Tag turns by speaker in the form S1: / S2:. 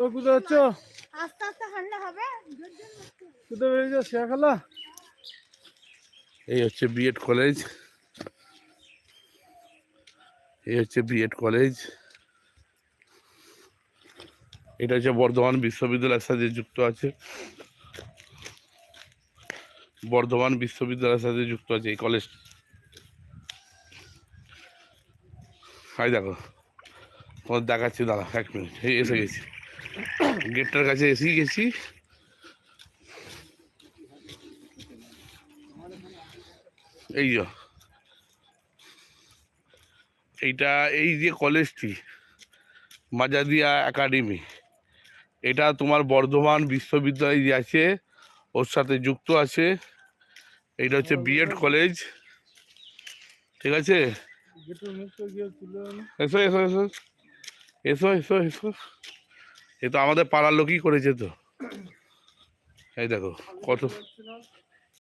S1: তো কোথায় যাচ্ছ?
S2: আস্তে আস্তে হাঁটলে হবে।
S1: কোথায় বেরিয়ে যাচ্ছ? শেখালা?
S3: এই হচ্ছে বিএড কলেজ, এই হচ্ছে বিএড কলেজ। এটা হচ্ছে বর্ধমান বিশ্ববিদ্যালয়ের সাথে যুক্ত আছে, বর্ধমান বিশ্ববিদ্যালয়ের সাথে যুক্ত আছে এই কলেজ। হাই দেখো, তোমার দেখাচ্ছি, দাঁড়া 1 মিনিট। এই এসে গেছি, গেটটার কাছে এসেই গেছি। এই যে এইটা, এই যে কলেজটি মাজাদিয়া একাডেমি, এটা তোমার বর্ধমান বিশ্ববিদ্যালয় যে আছে ওর সাথে যুক্ত আছে। এইটা হচ্ছে বিএড কলেজ, ঠিক আছে।
S1: গেটের মুখটা গিয়ে তুলে আনো।
S3: এসো এসো এসো এসো এসো এসো, এ তো আমাদের পাড়ার লোকই করেছে তো। এই দেখো কত